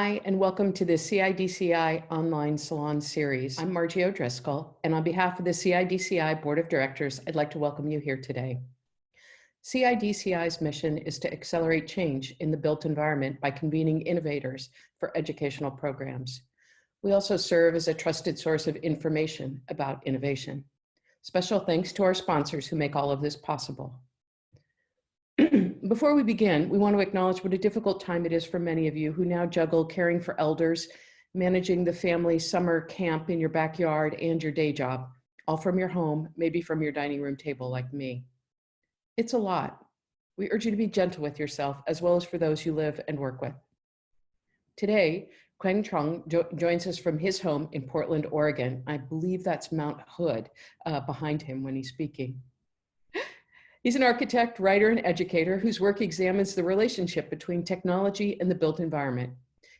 Hi, and welcome to the CIDCI Online Salon Series. I'm Margie O'Driscoll, and on behalf of the CIDCI Board of Directors, I'd like to welcome you here today. CIDCI's mission is to accelerate change in the built environment by convening innovators for educational programs. We also serve as a trusted source of information about innovation. Special thanks to our sponsors who make all of this possible. Before we begin, we want to acknowledge what a difficult time it is for many of you who now juggle caring for elders, managing the family summer camp in your backyard and your day job, all from your home, maybe from your dining room table like me. It's a lot. We urge you to be gentle with yourself as well as for those you live and work with. Today, Quang Truong joins us from his home in Portland, Oregon. I believe that's Mount Hood behind him when he's speaking. He's an architect, writer, and educator whose work examines the relationship between technology and the built environment.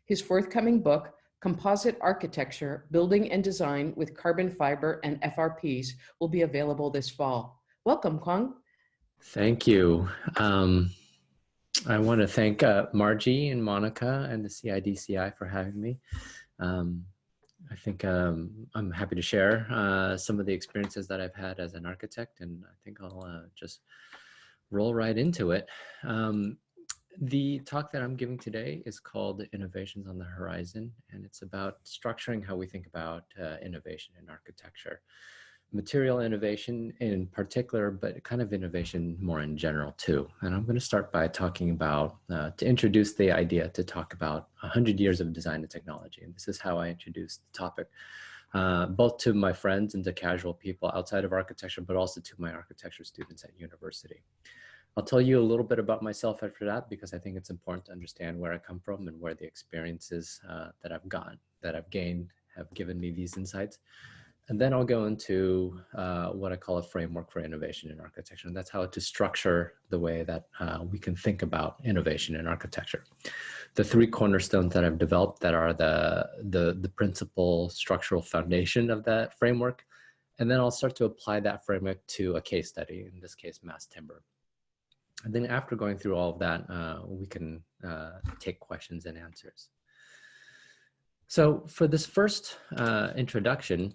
His forthcoming book, Composite Architecture, Building and Design with Carbon Fiber and FRPs, will be available this fall. Welcome, Quang. Thank you. I want to thank Margie and Monica and the CIDCI for having me. I think I'm happy to share some of the experiences that I've had as an architect, and I think I'll just roll right into it. The talk that I'm giving today is called Innovations on the Horizon, and it's about structuring how we think about innovation in architecture. Material innovation in particular, but kind of innovation more in general too. And I'm going to start by talking about, to introduce the idea, to talk about 100 years of design and technology. And this is how I introduced the topic, both to my friends and to casual people outside of architecture, but also to my architecture students at university. I'll tell you a little bit about myself after that, because I think it's important to understand where I come from and where the experiences that I've gained have given me these insights. And then I'll go into what I call a framework for innovation in architecture. And that's how to structure the way that we can think about innovation in architecture. The three cornerstones that I've developed that are the principal structural foundation of that framework. And then I'll start to apply that framework to a case study, in this case, mass timber. And then after going through all of that, we can take questions and answers. So for this first introduction,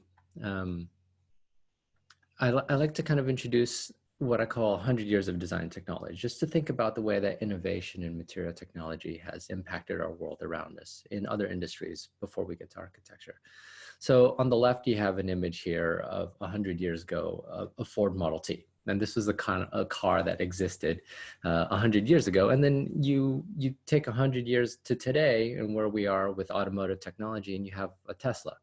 I like to kind of introduce what I call 100 years of design technology, just to think about the way that innovation in material technology has impacted our world around us in other industries before we get to architecture. So on the left, you have an image here of 100 years ago, a Ford Model T. And this was a car that existed 100 years ago. And then you take 100 years to today and where we are with automotive technology, and you have a Tesla.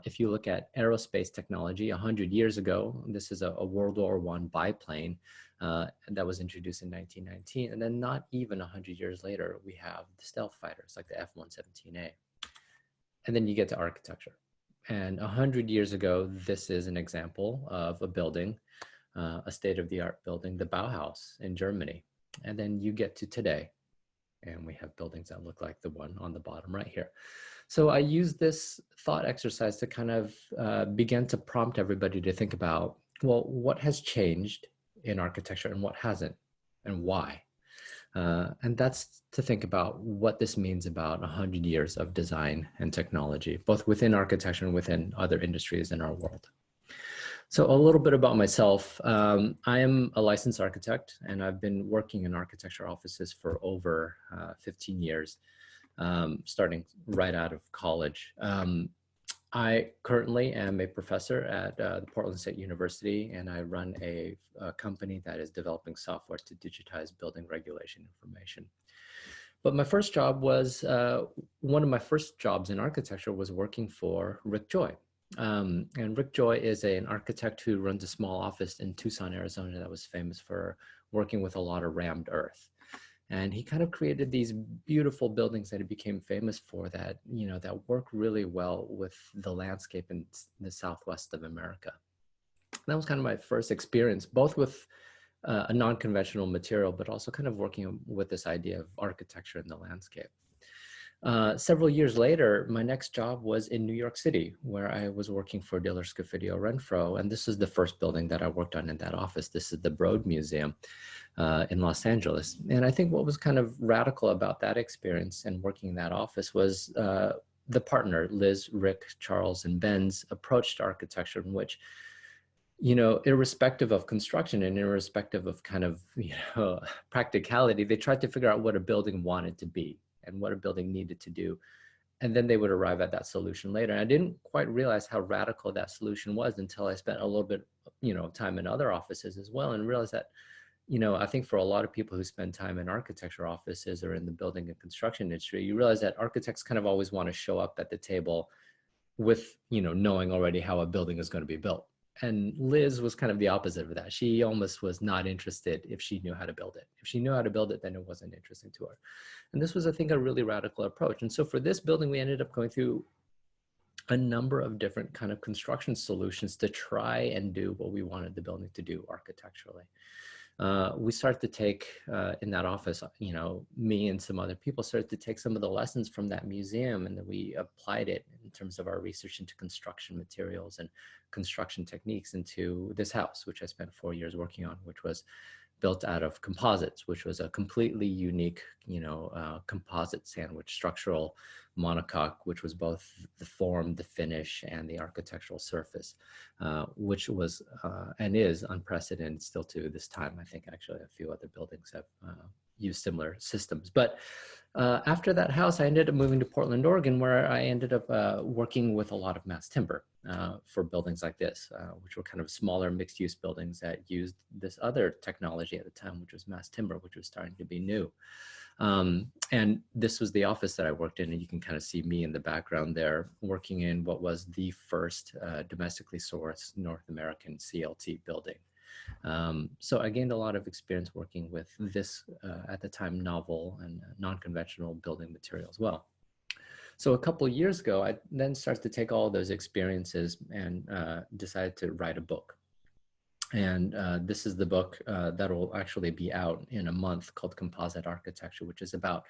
If you look at aerospace technology, 100 years ago, this is a World War I biplane that was introduced in 1919. And then not even 100 years later, we have the stealth fighters like the F-117A. And then you get to architecture. And 100 years ago, this is an example of a building, a state-of-the-art building, the Bauhaus in Germany. And then you get to today, and we have buildings that look like the one on the bottom right here. So I use this thought exercise to kind of begin to prompt everybody to think about, well, what has changed in architecture and what hasn't, and why? And that's to think about what this means about 100 years of design and technology, both within architecture and within other industries in our world. So a little bit about myself. I am a licensed architect, and I've been working in architecture offices for over 15 years. Starting right out of college. I currently am a professor at the Portland State University, and I run a company that is developing software to digitize building regulation information. But my first job was, one of my first jobs in architecture was working for Rick Joy. And Rick Joy is an architect who runs a small office in Tucson, Arizona that was famous for working with a lot of rammed earth. And he kind of created these beautiful buildings that he became famous for that, that work really well with the landscape in the Southwest of America. That was kind of my first experience, both with a non-conventional material, but also kind of working with this idea of architecture in the landscape. Several years later, my next job was in New York City, where I was working for Diller Scofidio Renfro. And this is the first building that I worked on in that office. This is the Broad Museum. in Los Angeles. And I think what was kind of radical about that experience and working in that office was the partner, Liz, Rick, Charles, and Ben's approach to architecture, in which, you know, irrespective of construction and irrespective of kind of, you know, practicality, they tried to figure out what a building wanted to be and what a building needed to do. And then they would arrive at that solution later. And I didn't quite realize how radical that solution was until I spent a little bit, you know, time in other offices as well, and realized that, you know, I think for a lot of people who spend time in architecture offices or in the building and construction industry, you realize that architects kind of always want to show up at the table with, you know, knowing already how a building is going to be built. And Liz was kind of the opposite of that. She almost was not interested if she knew how to build it. If she knew how to build it, then it wasn't interesting to her. And this was, I think, a really radical approach. And so for this building, we ended up going through a number of different kind of construction solutions to try and do what we wanted the building to do architecturally. We started to take, in that office, you know, me and some other people started to take some of the lessons from that museum, and then we applied it in terms of our research into construction materials and construction techniques into this house, which I spent 4 years working on, which was built out of composites, which was a completely unique, you know, composite sandwich structural monocoque, which was both the form, the finish, and the architectural surface, which was and is unprecedented still to this time. I think actually a few other buildings have used similar systems. But after that house, I ended up moving to Portland, Oregon, where I ended up working with a lot of mass timber for buildings like this, which were kind of smaller mixed-use buildings that used this other technology at the time, which was mass timber, which was starting to be new. And this was the office that I worked in, and you can kind of see me in the background there working in what was the first domestically sourced North American CLT building. So I gained a lot of experience working with this, at the time, novel and non-conventional building material as well. So a couple of years ago, I then started to take all those experiences and decided to write a book. And this is the book that will actually be out in a month, called Composite Architecture, which is about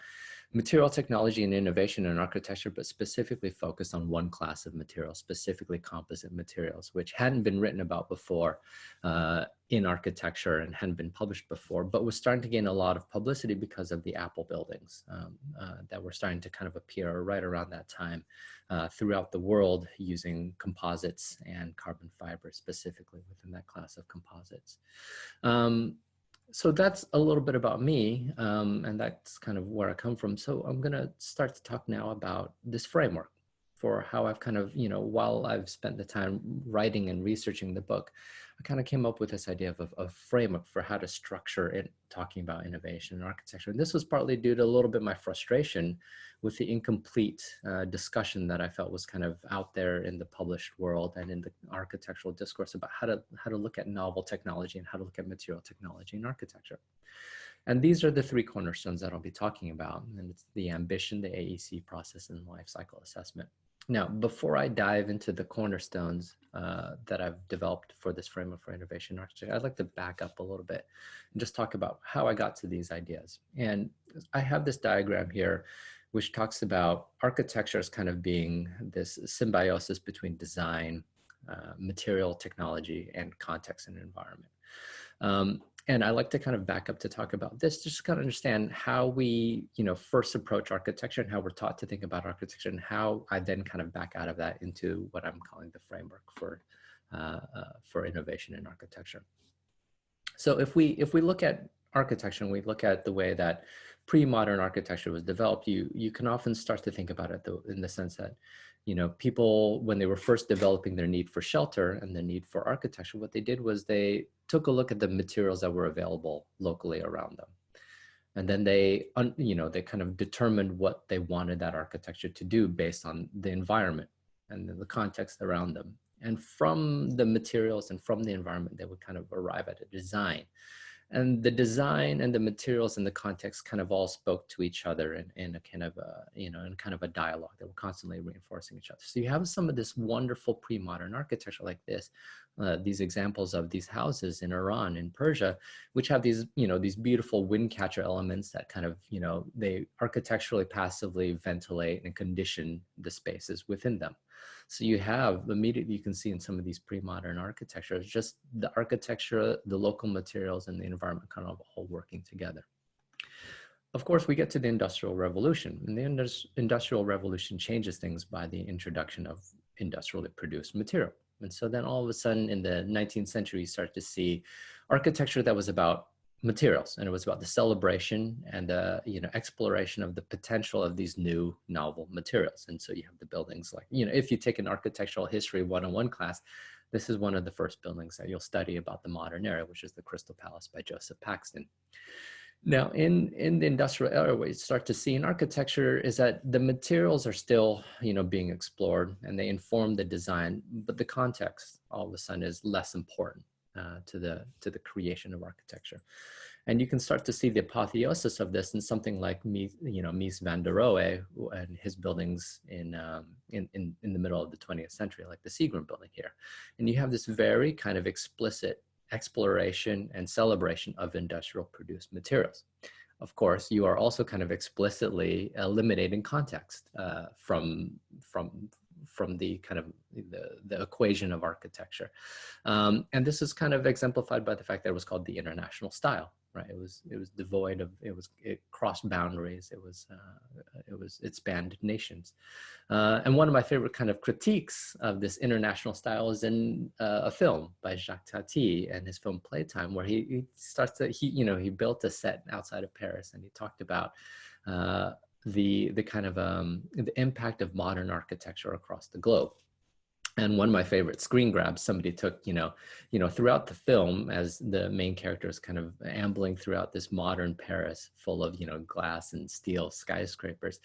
material technology and innovation in architecture, but specifically focused on one class of materials, specifically composite materials, which hadn't been written about before in architecture and hadn't been published before, but was starting to gain a lot of publicity because of the Apple buildings that were starting to kind of appear right around that time throughout the world, using composites and carbon fiber specifically within that class of composites. So that's a little bit about me, and that's kind of where I come from. So I'm going to start to talk now about this framework for how I've kind of, you know, while I've spent the time writing and researching the book, I kind of came up with this idea of a framework for how to structure it, talking about innovation and architecture. And this was partly due to a little bit my frustration with the incomplete discussion that I felt was kind of out there in the published world and in the architectural discourse about how to look at novel technology and how to look at material technology in architecture. And these are the three cornerstones that I'll be talking about. And it's the ambition, the AEC process, and life cycle assessment. Now, before I dive into the cornerstones that I've developed for this framework for innovation in architecture, I'd like to back up a little bit and just talk about how I got to these ideas. And I have this diagram here, which talks about architecture as kind of being this symbiosis between design, material technology, and context and environment. And I like to kind of back up to talk about this, just to kind of understand how we, you know, first approach architecture and how we're taught to think about architecture, and how I then kind of back out of that into what I'm calling the framework for innovation in architecture. So if we look at architecture and we look at the way that pre-modern architecture was developed, you can often start to think about it in the sense that, you know, people, when they were first developing their need for shelter and the need for architecture, what they did was they took a look at the materials that were available locally around them. And then they, you know, they kind of determined what they wanted that architecture to do based on the environment and the context around them. And from the materials and from the environment, they would kind of arrive at a design. And the design and the materials and the context kind of all spoke to each other in a kind of a, you know, in kind of a dialogue that were constantly reinforcing each other. So you have some of this wonderful pre-modern architecture like this, these examples of these houses in Iran, in Persia, which have these, you know, these beautiful wind catcher elements that kind of, you know, they architecturally passively ventilate and condition the spaces within them. So you have immediately, you can see in some of these pre-modern architectures, just the architecture, the local materials, and the environment kind of all working together. Of course, we get to the Industrial Revolution, and the Industrial Revolution changes things by the introduction of industrially produced material. And so then all of a sudden in the 19th century, you start to see architecture that was about materials, and it was about the celebration and the exploration of the potential of these new novel materials. And so you have the buildings like, if you take an architectural history 101 class, this is one of the first buildings that you'll study about the modern era, which is the Crystal Palace by Joseph Paxton. Now, in the industrial era, what you start to see in architecture is that the materials are still, being explored, and they inform the design, but the context all of a sudden is less important to the creation of architecture. And you can start to see the apotheosis of this in something like Mies van der Rohe and his buildings in the middle of the 20th century, like the Seagram building here. And you have this very kind of explicit exploration and celebration of industrial produced materials. Of course, you are also kind of explicitly eliminating context from the kind of the equation of architecture. And this is kind of exemplified by the fact that it was called the international style, right? It was devoid of, it crossed boundaries. It spanned nations. And one of my favorite kind of critiques of this international style is in a film by Jacques Tati and his film Playtime, where he built a set outside of Paris, and he talked about the kind of the impact of modern architecture across the globe. And one of my favorite screen grabs somebody took, throughout the film, as the main character is kind of ambling throughout this modern Paris full of, glass and steel skyscrapers.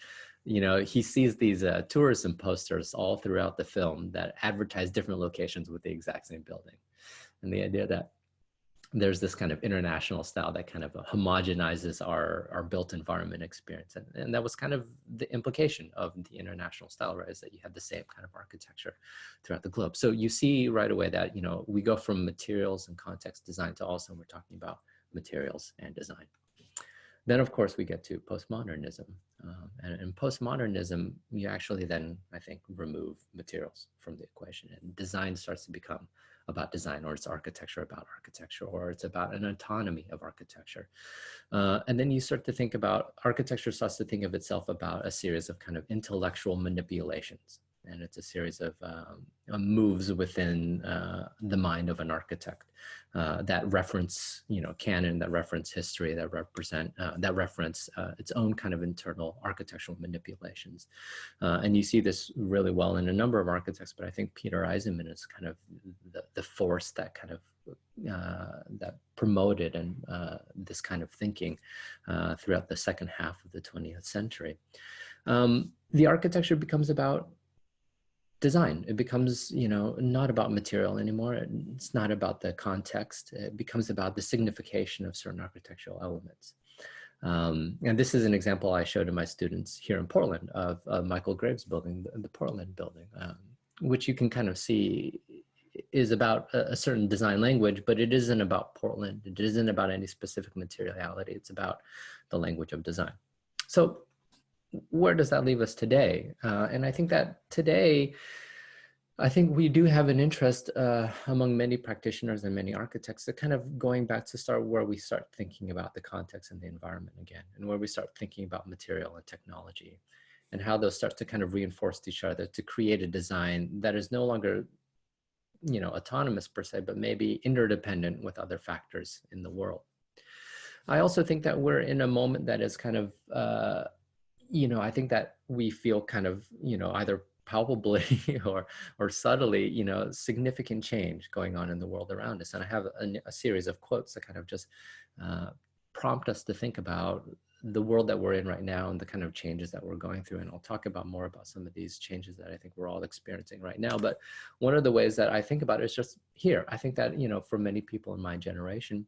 He sees these tourism posters all throughout the film that advertise different locations with the exact same building. And the idea that there's this kind of international style that kind of homogenizes our built environment experience. And that was kind of the implication of the international style, right? Is that you have the same kind of architecture throughout the globe. So you see right away that, we go from materials and context design to also we're talking about materials and design. Then, of course, we get to postmodernism. And in postmodernism, you actually then, I think, remove materials from the equation, and design starts to become about design, or it's architecture about architecture, or it's about an autonomy of architecture. And then you start to think about, architecture starts to think of itself about a series of kind of intellectual manipulations. And it's a series of moves within the mind of an architect that reference, canon, that reference history, that reference its own kind of internal architectural manipulations. And you see this really well in a number of architects, but I think Peter Eisenman is kind of the force that kind of that promoted and this kind of thinking throughout the second half of the 20th century. The architecture becomes about design. It becomes, not about material anymore. It's not about the context. It becomes about the signification of certain architectural elements. And this is an example I showed to my students here in Portland of Michael Graves' building, the Portland building, which you can kind of see is about a certain design language, but it isn't about Portland. It isn't about any specific materiality. It's about the language of design. So where does that leave us today? And I think that today, I think we do have an interest among many practitioners and many architects that kind of going back to start where we start thinking about the context and the environment again, and where we start thinking about material and technology, and how those start to kind of reinforce each other to create a design that is no longer, autonomous per se, but maybe interdependent with other factors in the world. I also think that we're in a moment that is kind of, I think that we feel kind of, either palpably or subtly, significant change going on in the world around us. And I have a series of quotes that kind of just prompt us to think about the world that we're in right now and the kind of changes that we're going through. And I'll talk about more about some of these changes that I think we're all experiencing right now. But one of the ways that I think about it is just here. I think that, for many people in my generation,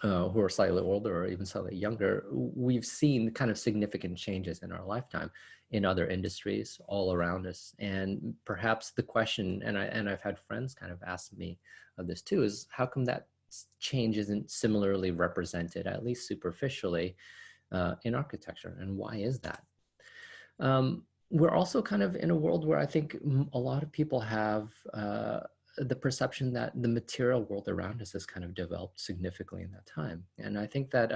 who are slightly older or even slightly younger, we've seen kind of significant changes in our lifetime in other industries all around us. And perhaps the question, and I've had friends kind of ask me of this too, is how come that change isn't similarly represented, at least superficially, in architecture? And why is that? We're also kind of in a world where I think a lot of people have the perception that the material world around us has kind of developed significantly in that time. And I think that,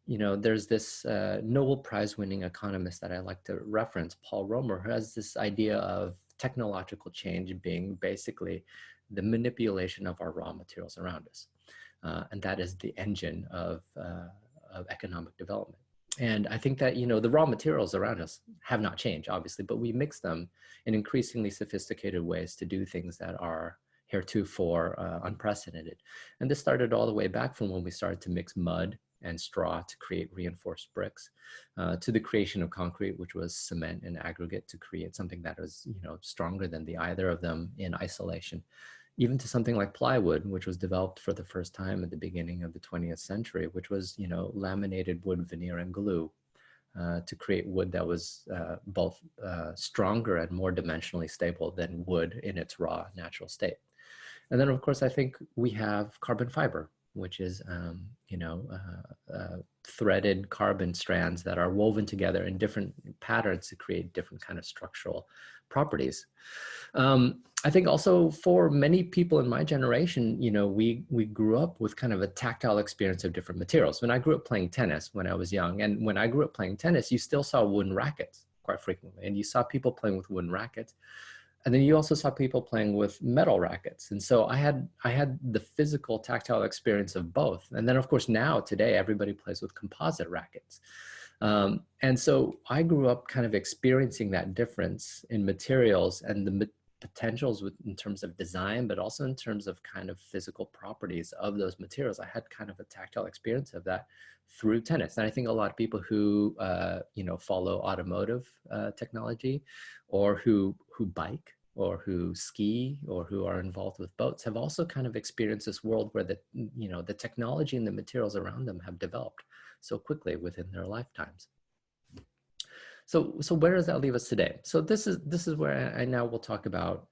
there's this Nobel Prize winning economist that I like to reference, Paul Romer, who has this idea of technological change being basically the manipulation of our raw materials around us. And that is the engine of economic development. And I think that, the raw materials around us have not changed, obviously, but we mix them in increasingly sophisticated ways to do things that are heretofore unprecedented. And this started all the way back from when we started to mix mud and straw to create reinforced bricks, to the creation of concrete, which was cement and aggregate to create something that was, stronger than the either of them in isolation. Even to something like plywood, which was developed for the first time at the beginning of the 20th century, which was, laminated wood, veneer, and glue to create wood that was both stronger and more dimensionally stable than wood in its raw natural state. And then, of course, I think we have carbon fiber, which is, threaded carbon strands that are woven together in different patterns to create different kind of structural properties. I think also for many people in my generation, we grew up with kind of a tactile experience of different materials. When I grew up playing tennis when I was young, and when I grew up playing tennis, you still saw wooden rackets quite frequently, and you saw people playing with wooden rackets. And then you also saw people playing with metal rackets. And so I had the physical tactile experience of both. And then of course now today, everybody plays with composite rackets. And so I grew up kind of experiencing that difference in materials and the potentials in terms of design, but also in terms of kind of physical properties of those materials. I had kind of a tactile experience of that through tennis. And I think a lot of people who, follow automotive technology, or who bike, or who ski, or who are involved with boats have also kind of experienced this world where the technology and the materials around them have developed so quickly within their lifetimes. So where does that leave us today? So this is where I now will talk about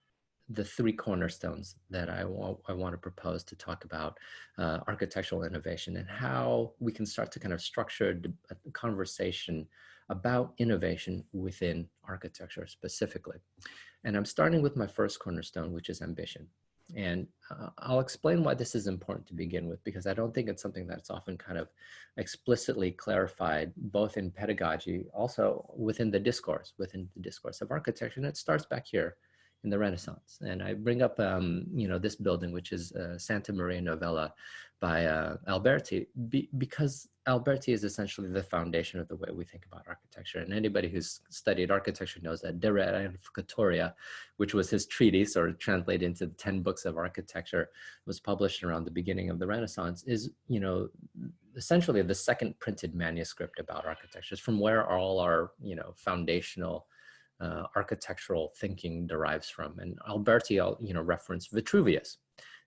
the three cornerstones that I want to propose to talk about architectural innovation and how we can start to kind of structure a conversation about innovation within architecture specifically. And I'm starting with my first cornerstone, which is ambition. And I'll explain why this is important to begin with, because I don't think it's something that's often kind of explicitly clarified, both in pedagogy, also within the discourse of architecture. And it starts back here in the Renaissance. And I bring up, this building, which is Santa Maria Novella by Alberti, because Alberti is essentially the foundation of the way we think about architecture. And anybody who's studied architecture knows that De Reedificatoria, which was his treatise, or translated into the 10 books of architecture, was published around the beginning of the Renaissance, is, essentially the second printed manuscript about architecture. It's from where all our, foundational architectural thinking derives from. And Alberti, referenced Vitruvius,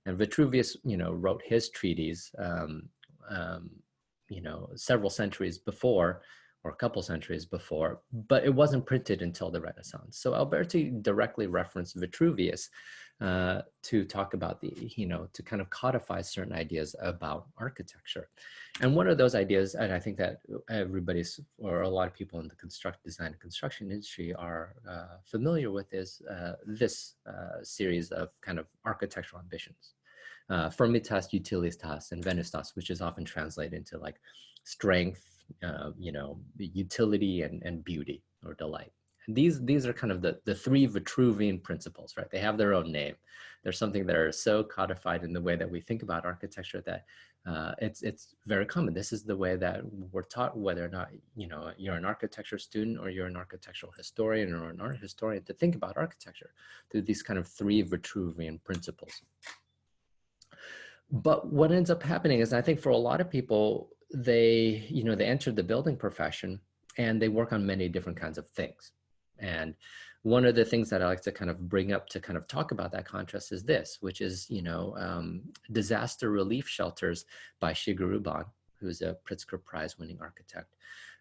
and Vitruvius, wrote his treatise, several centuries before, or a couple centuries before, but it wasn't printed until the Renaissance. So Alberti directly referenced Vitruvius to talk about to kind of codify certain ideas about architecture. And one of those ideas, and I think that or a lot of people in the design and construction industry are familiar with, is this series of kind of architectural ambitions. Firmitas, Utilitas, and Venustas, which is often translated into like strength, utility, and beauty or delight. And these are kind of the three Vitruvian principles, right? They have their own name. There's something that are so codified in the way that we think about architecture that it's very common. This is the way that we're taught, whether or not you're an architecture student or you're an architectural historian or an art historian, to think about architecture through these kind of three Vitruvian principles. But what ends up happening is, I think for a lot of people, they enter the building profession and they work on many different kinds of things. And one of the things that I like to kind of bring up to kind of talk about that contrast is this, which is, disaster relief shelters by Shigeru Ban, who is a Pritzker Prize winning architect.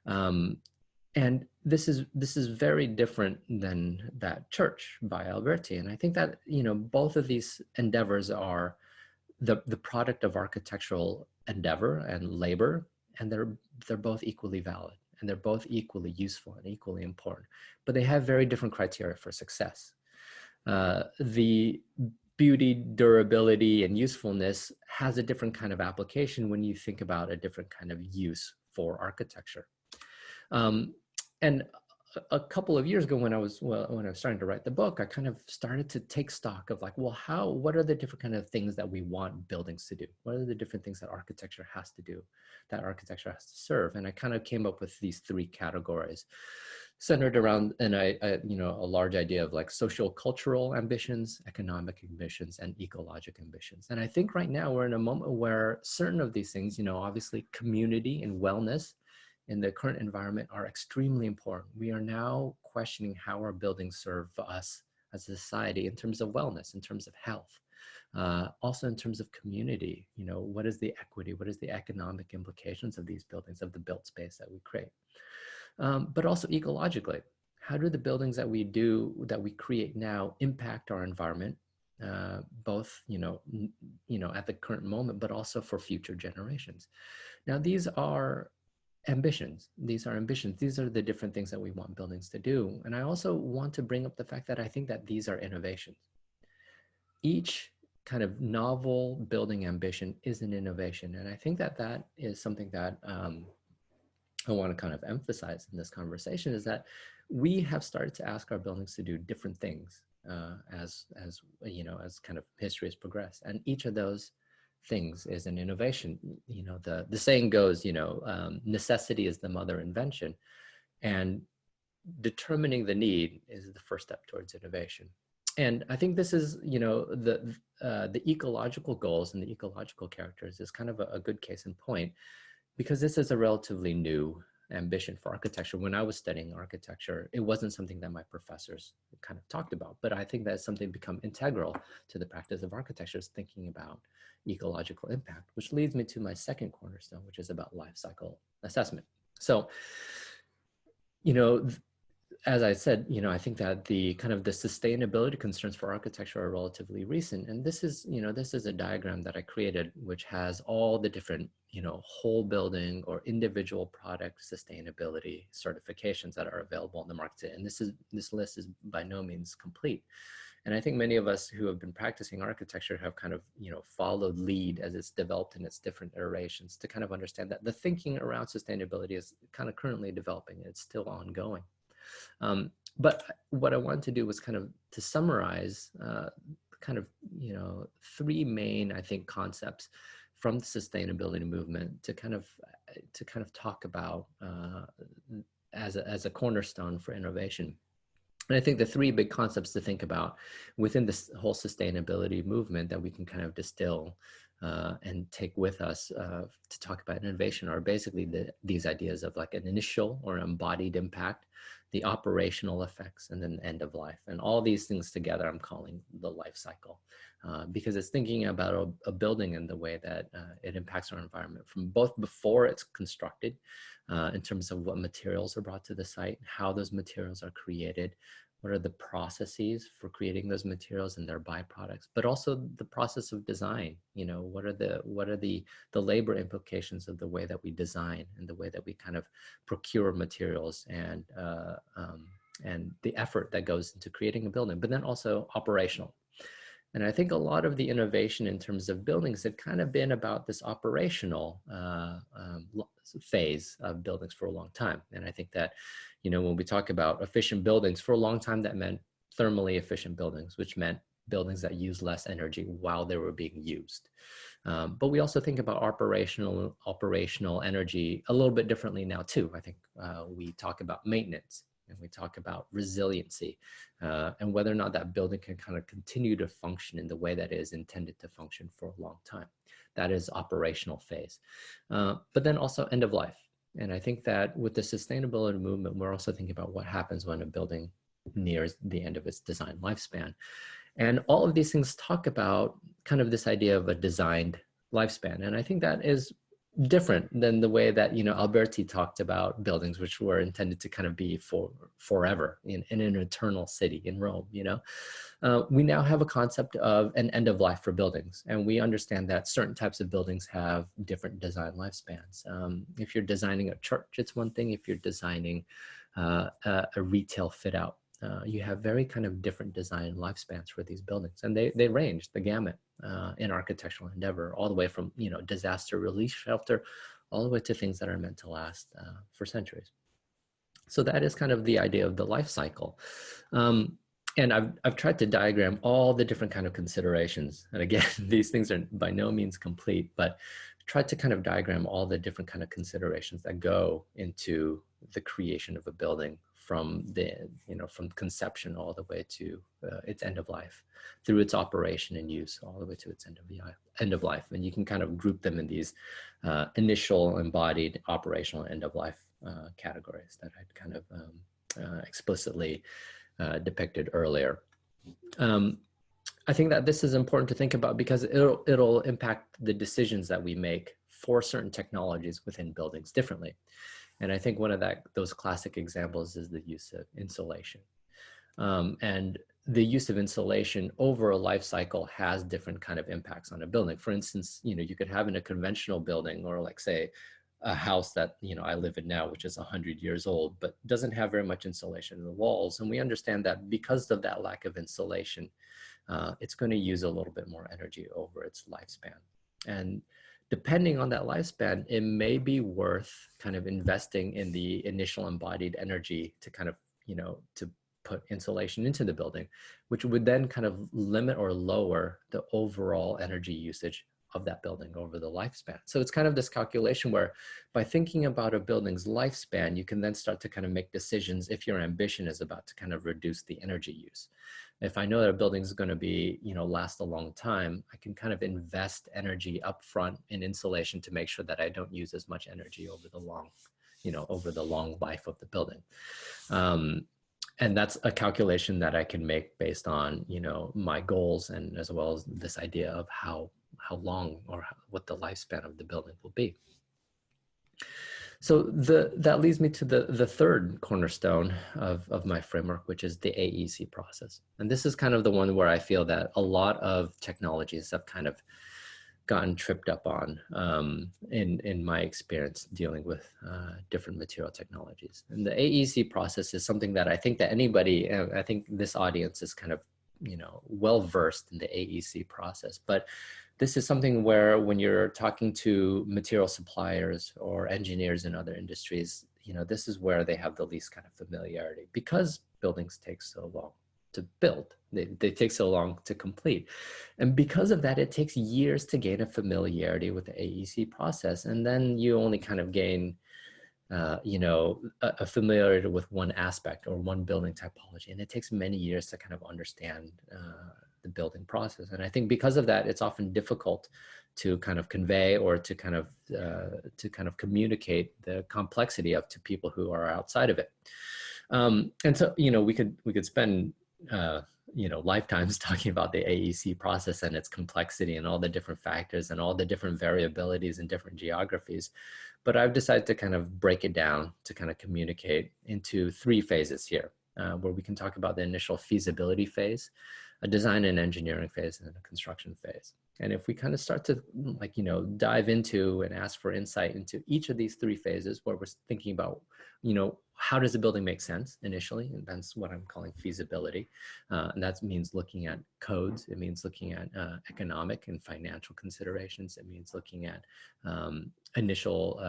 And this is very different than that church by Alberti. And I think that, both of these endeavors are the product of architectural endeavor and labor, and they're both equally valid, and they're both equally useful and equally important, but they have very different criteria for success. The beauty, durability, and usefulness has a different kind of application when you think about a different kind of use for architecture. And a couple of years ago, when I was starting to write the book, I kind of started to take stock of like, well, what are the different kind of things that we want buildings to do? What are the different things that architecture has to do, that architecture has to serve? And I kind of came up with these three categories centered around, and a large idea of like social cultural ambitions, economic ambitions, and ecological ambitions. And I think right now we're in a moment where certain of these things, obviously community and wellness in the current environment are extremely important. We are now questioning how our buildings serve us as a society in terms of wellness, in terms of health, also in terms of community. What is the equity? What is the economic implications of these buildings, of the built space that we create? But also ecologically, how do the buildings that we create now impact our environment, both at the current moment, but also for future generations? Now, these are ambitions. These are the different things that we want buildings to do. And I also want to bring up the fact that I think that these are innovations. Each kind of novel building ambition is an innovation. And I think that that is something that I want to kind of emphasize in this conversation, is that we have started to ask our buildings to do different things as kind of history has progressed. And each of those things is an innovation. The saying goes, necessity is the mother invention, and determining the need is the first step towards innovation. And I think this is, the ecological goals and the ecological characters is kind of a good case in point, because this is a relatively new ambition for architecture. When I was studying architecture, it wasn't something that my professors kind of talked about, but I think that's something become integral to the practice of architecture, is thinking about ecological impact, which leads me to my second cornerstone, which is about life cycle assessment. So, as I said, I think that the kind of the sustainability concerns for architecture are relatively recent. And this is a diagram that I created, which has all the different, whole building or individual product sustainability certifications that are available on the market. And this list is by no means complete. And I think many of us who have been practicing architecture have kind of, followed lead as it's developed in its different iterations to kind of understand that the thinking around sustainability is kind of currently developing. It's still ongoing. But what I wanted to do was kind of to summarize three main, I think, concepts from the sustainability movement to kind of talk about as a cornerstone for innovation. And I think the three big concepts to think about within this whole sustainability movement that we can kind of distill and take with us to talk about innovation are basically these ideas of like an initial or embodied impact, the operational effects, and then end of life. And all these things together I'm calling the life cycle, because it's thinking about a building and the way that it impacts our environment from both before it's constructed, in terms of what materials are brought to the site, how those materials are created, what are the processes for creating those materials and their byproducts, but also the process of design. What are the labor implications of the way that we design and the way that we kind of procure materials and the effort that goes into creating a building, but then also operational. And I think a lot of the innovation in terms of buildings have kind of been about this operational phase of buildings for a long time. And I think that, when we talk about efficient buildings, for a long time that meant thermally efficient buildings, which meant buildings that use less energy while they were being used. But we also think about operational energy a little bit differently now too. I think we talk about maintenance, and we talk about resiliency, and whether or not that building can kind of continue to function in the way that it is intended to function for a long time. That is operational phase. But then also end of life. And I think that with the sustainability movement, we're also thinking about what happens when a building nears the end of its design lifespan. And all of these things talk about kind of this idea of a designed lifespan. And I think that is different than the way that, Alberti talked about buildings, which were intended to kind of be for forever in an eternal city in Rome. We now have a concept of an end of life for buildings, and we understand that certain types of buildings have different design lifespans. If you're designing a church, it's one thing. If you're designing a retail fit out, you have very kind of different design lifespans for these buildings, and they range the gamut in architectural endeavor, all the way from disaster relief shelter, all the way to things that are meant to last for centuries. So that is kind of the idea of the life cycle. And I've tried to diagram all the different kind of considerations. And again, these things are by no means complete, but tried to kind of diagram all the different kind of considerations that go into the creation of a building, from from conception all the way to its end of life, through its operation and use all the way to its end of life. And you can kind of group them in these initial, embodied, operational, end of life categories that I'd kind of explicitly depicted earlier. I think that this is important to think about because it'll impact the decisions that we make for certain technologies within buildings differently. And I think one of those classic examples is the use of insulation. And the use of insulation over a life cycle has different kind of impacts on a building. For instance, you could have in a conventional building, or like say a house that I live in now, which is 100 years old, but doesn't have very much insulation in the walls. And we understand that because of that lack of insulation, it's going to use a little bit more energy over its lifespan. And depending on that lifespan, it may be worth kind of investing in the initial embodied energy to kind of, to put insulation into the building, which would then kind of limit or lower the overall energy usage of that building over the lifespan. So it's kind of this calculation where by thinking about a building's lifespan, you can then start to kind of make decisions if your ambition is about to kind of reduce the energy use. If I know that a building is going to be, last a long time, I can kind of invest energy upfront in insulation to make sure that I don't use as much energy over the long life of the building. And that's a calculation that I can make based on, my goals, and as well as this idea of how long or what the lifespan of the building will be. So that leads me to the third cornerstone of my framework, which is the AEC process. And this is kind of the one where I feel that a lot of technologies have kind of gotten tripped up on in my experience dealing with different material technologies. And the AEC process is something that I think that I think this audience is kind of, well-versed in the AEC process. But this is something where when you're talking to material suppliers or engineers in other industries, this is where they have the least kind of familiarity, because buildings take so long to build. They take so long to complete. And because of that, it takes years to gain a familiarity with the AEC process. And then you only kind of gain a familiarity with one aspect or one building typology. And it takes many years to kind of understand the building process. And I think because of that, it's often difficult to kind of convey or to kind of communicate the complexity to people who are outside of it. And so, we could spend lifetimes talking about the AEC process and its complexity and all the different factors and all the different variabilities and different geographies. But I've decided to kind of break it down to kind of communicate into 3 phases here, where we can talk about the initial feasibility phase, a design and engineering phase, and then a construction phase. And if we kind of start to dive into and ask for insight into each of these 3 phases, where we're thinking about, how does the building make sense initially? And that's what I'm calling feasibility. And that means looking at codes. It means looking at economic and financial considerations. It means looking at initial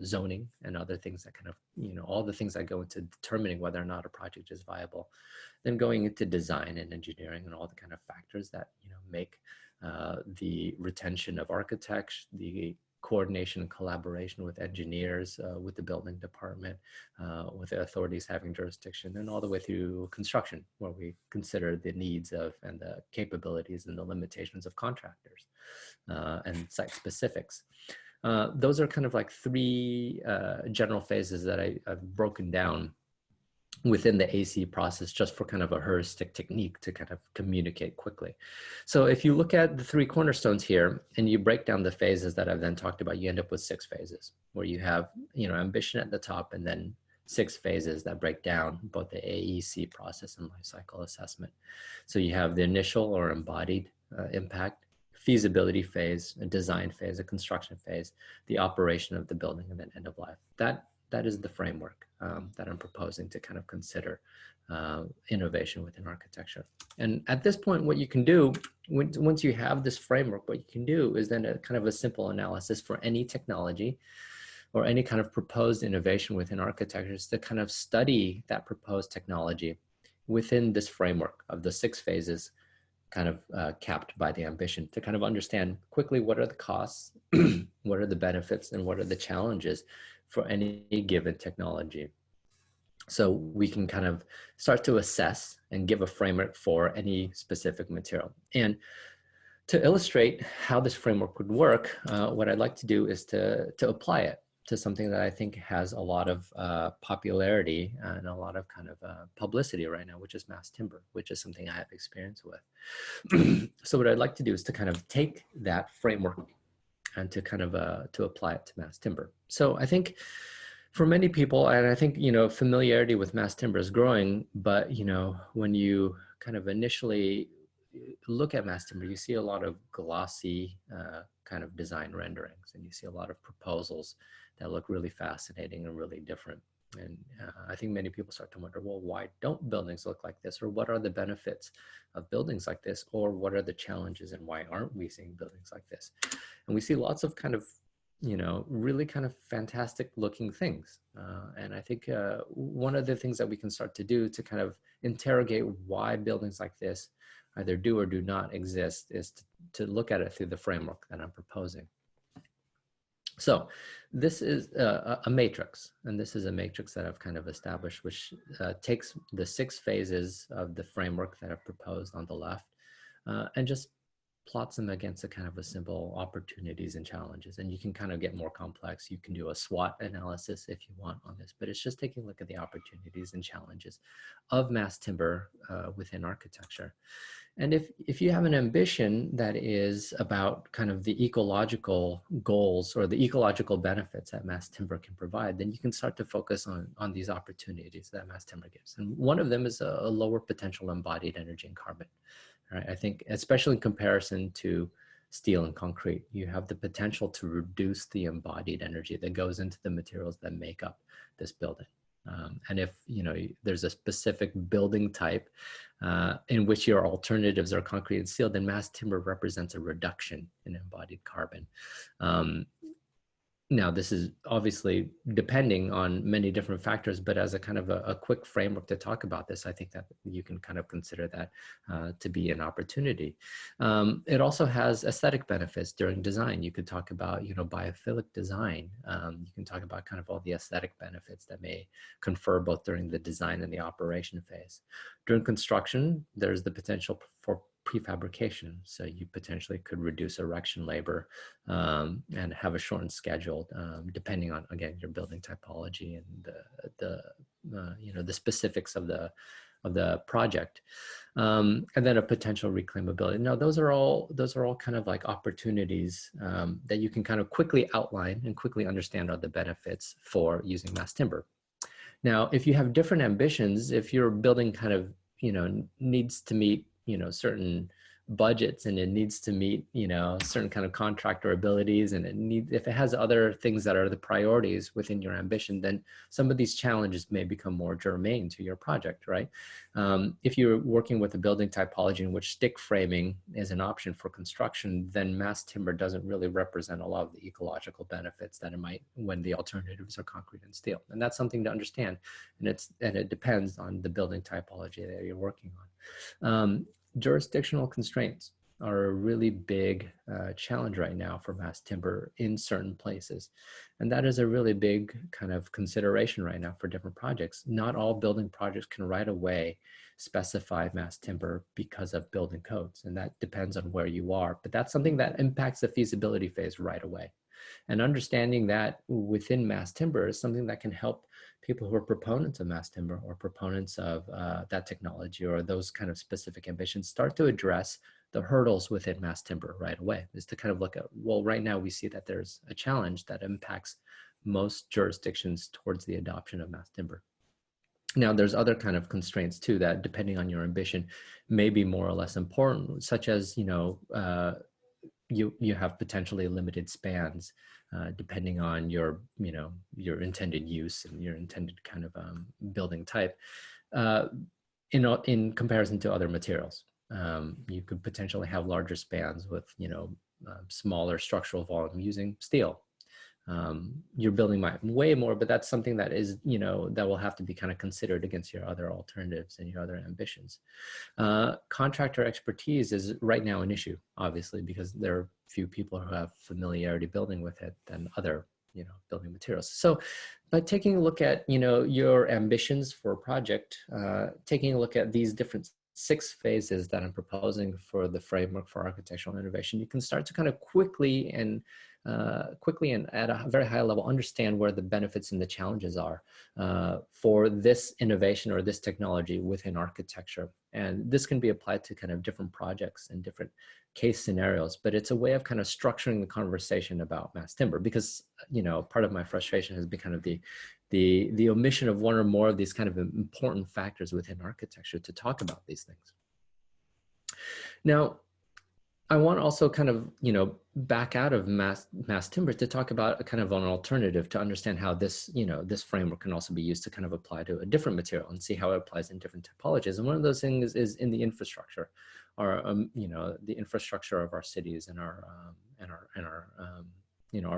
zoning and other things that kind of, all the things that go into determining whether or not a project is viable. Then going into design and engineering and all the kind of factors that, make the retention of architects, the coordination and collaboration with engineers, with the building department, with the authorities having jurisdiction, and all the way through construction, where we consider the needs of and the capabilities and the limitations of contractors and site specifics. Those are kind of like 3 general phases that I've broken down within the AEC process, just for kind of a heuristic technique to kind of communicate quickly. So if you look at the 3 cornerstones here and you break down the phases that I've then talked about, you end up with 6 phases, where you have, ambition at the top, and then 6 phases that break down both the AEC process and life cycle assessment. So you have the initial or embodied impact, feasibility phase, a design phase, a construction phase, the operation of the building, and then end of life. That that is the framework that I'm proposing to kind of consider innovation within architecture. And at this point, what you can do, once you have this framework, what you can do is then a kind of a simple analysis for any technology or any kind of proposed innovation within architecture is to kind of study that proposed technology within this framework of the 6 phases kind of capped by the ambition, to kind of understand quickly what are the costs, what are the benefits, and what are the challenges for any given technology. So we can kind of start to assess and give a framework for any specific material. And to illustrate how this framework would work, what I'd like to do is to apply it to something that I think has a lot of popularity and a lot of kind of publicity right now, which is mass timber, which is something I have experience with. So what I'd like to do is to kind of take that framework and to kind of to apply it to mass timber. So I think for many people, and I think, you know, familiarity with mass timber is growing, but, you know, when you kind of initially look at mass timber, you see a lot of glossy kind of design renderings, and you see a lot of proposals that look really fascinating and really different. And I think many people start to wonder, well, why don't buildings look like this? Or what are the benefits of buildings like this? Or what are the challenges and why aren't we seeing buildings like this? And we see lots of kind of, you know, really kind of fantastic looking things. And I think one of the things that we can start to do to kind of interrogate why buildings like this either do or do not exist is to look at it through the framework that I'm proposing. So this is a matrix, and this is a matrix that I've kind of established, which takes the 6 phases of the framework that I've proposed on the left and just plots them against a kind of a simple opportunities and challenges. And you can kind of get more complex. You can do a SWOT analysis if you want on this, but it's just taking a look at the opportunities and challenges of mass timber within architecture. And if you have an ambition that is about kind of the ecological goals or the ecological benefits that mass timber can provide, then you can start to focus on these opportunities that mass timber gives. And one of them is a lower potential embodied energy in carbon. Right? I think, especially in comparison to steel and concrete, you have the potential to reduce the embodied energy that goes into the materials that make up this building. And if, you know, there's a specific building type in which your alternatives are concrete and steel, then mass timber represents a reduction in embodied carbon. Now, this is obviously depending on many different factors, but as a kind of a quick framework to talk about this, I think that you can kind of consider that to be an opportunity. It also has aesthetic benefits during design. You could talk about, you know, biophilic design. You can talk about kind of all the aesthetic benefits that may confer both during the design and the operation phase. During construction, there's the potential for prefabrication. So you potentially could reduce erection labor and have a shortened schedule, depending on, again, your building typology and you know, the specifics of the project, and then a potential reclaimability. Now, those are all kind of like opportunities that you can kind of quickly outline and quickly understand are the benefits for using mass timber. Now, if you have different ambitions, if your building kind of, you know, needs to meet, you know, certain budgets, and it needs to meet, you know, certain kind of contractor abilities, and if it has other things that are the priorities within your ambition, then some of these challenges may become more germane to your project, right? If you're working with a building typology in which stick framing is an option for construction, then mass timber doesn't really represent a lot of the ecological benefits that it might when the alternatives are concrete and steel. And that's something to understand, and it depends on the building typology that you're working on. Jurisdictional constraints are a really big challenge right now for mass timber in certain places. And that is a really big kind of consideration right now for different projects. Not all building projects can right away specify mass timber because of building codes. And that depends on where you are, but that's something that impacts the feasibility phase right away. And understanding that within mass timber is something that can help people who are proponents of mass timber or proponents of that technology or those kind of specific ambitions start to address the hurdles within mass timber right away, is to kind of look at, well, right now we see that there's a challenge that impacts most jurisdictions towards the adoption of mass timber. Now, there's other kind of constraints too that, depending on your ambition, may be more or less important, such as, you know, you have potentially limited spans depending on your, your intended use and your intended kind of building type, in comparison to other materials. You could potentially have larger spans with, smaller structural volume using steel. Your building might weigh more, but that's something that is, that will have to be kind of considered against your other alternatives and your other ambitions. Contractor expertise is right now an issue, obviously, because there are few people who have familiarity building with it than other, building materials. So by taking a look at, your ambitions for a project, taking a look at these different 6 phases that I'm proposing for the framework for architectural innovation, you can start to kind of quickly and at a very high level understand where the benefits and the challenges are for this innovation or this technology within architecture. And this can be applied to kind of different projects and different case scenarios, but it's a way of kind of structuring the conversation about mass timber, because, part of my frustration has been kind of the omission of one or more of these kind of important factors within architecture to talk about these things. Now, I want to also kind of, back out of mass timber to talk about a kind of an alternative to understand how this, this framework can also be used to kind of apply to a different material and see how it applies in different typologies. And one of those things is in the infrastructure, or, the infrastructure of our cities and our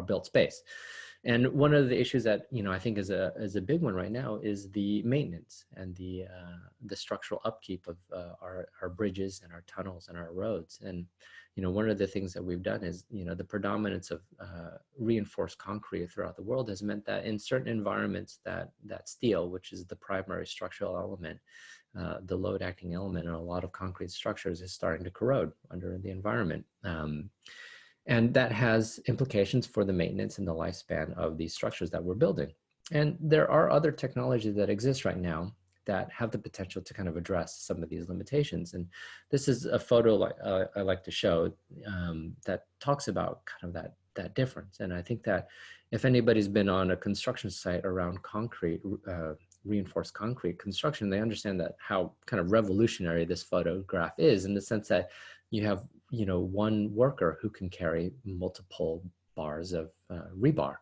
built space. And one of the issues that, I think is a big one right now is the maintenance and the structural upkeep of our bridges and our tunnels and our roads. And, one of the things that we've done is, the predominance of reinforced concrete throughout the world has meant that in certain environments that steel, which is the primary structural element, the load acting element in a lot of concrete structures, is starting to corrode under the environment. And that has implications for the maintenance and the lifespan of these structures that we're building. And there are other technologies that exist right now that have the potential to kind of address some of these limitations. And this is a photo I like to show that talks about kind of that difference. And I think that if anybody's been on a construction site around concrete, reinforced concrete construction, they understand that how kind of revolutionary this photograph is, in the sense that you have, one worker who can carry multiple bars of rebar.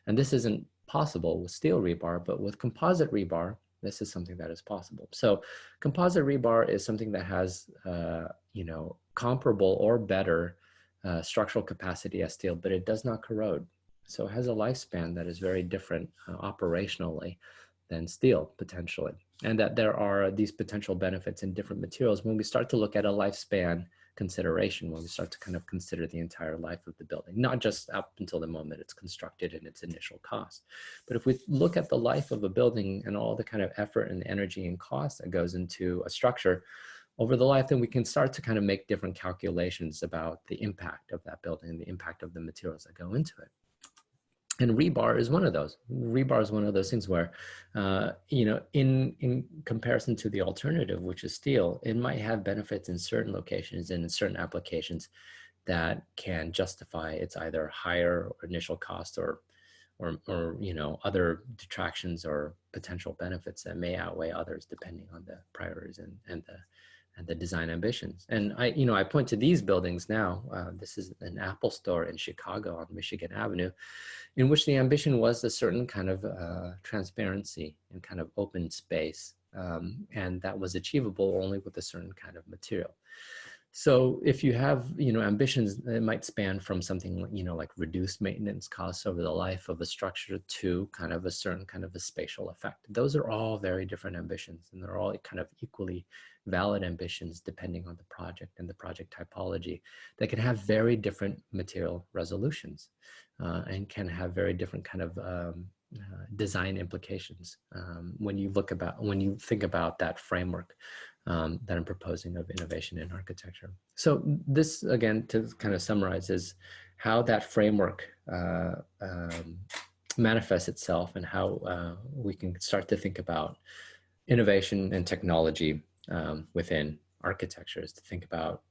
And this isn't possible with steel rebar, but with composite rebar, this is something that is possible. So composite rebar is something that has, comparable or better structural capacity as steel, but it does not corrode. So it has a lifespan that is very different operationally than steel, potentially. And that there are these potential benefits in different materials when we start to look at a lifespan consideration, when we start to kind of consider the entire life of the building, not just up until the moment it's constructed and its initial cost. But if we look at the life of a building and all the kind of effort and energy and cost that goes into a structure over the life, then we can start to kind of make different calculations about the impact of that building and the impact of the materials that go into it. And rebar is one of those. Rebar is one of those things where, in comparison to the alternative, which is steel, it might have benefits in certain locations and in certain applications that can justify its either higher initial cost or other detractions or potential benefits that may outweigh others depending on the priorities and the design ambitions. And I point to these buildings now. This is an Apple store in Chicago on Michigan Avenue, in which the ambition was a certain kind of transparency and kind of open space. And that was achievable only with a certain kind of material. So if you have, ambitions, it might span from something, like reduced maintenance costs over the life of a structure to kind of a certain kind of a spatial effect. Those are all very different ambitions, and they're all kind of equally valid ambitions depending on the project and the project typology that can have very different material resolutions and can have very different kind of design implications when you think about that framework that I'm proposing of innovation in architecture. So this, again, to kind of summarize, is how that framework manifests itself and how we can start to think about innovation and technology within architecture, is to think about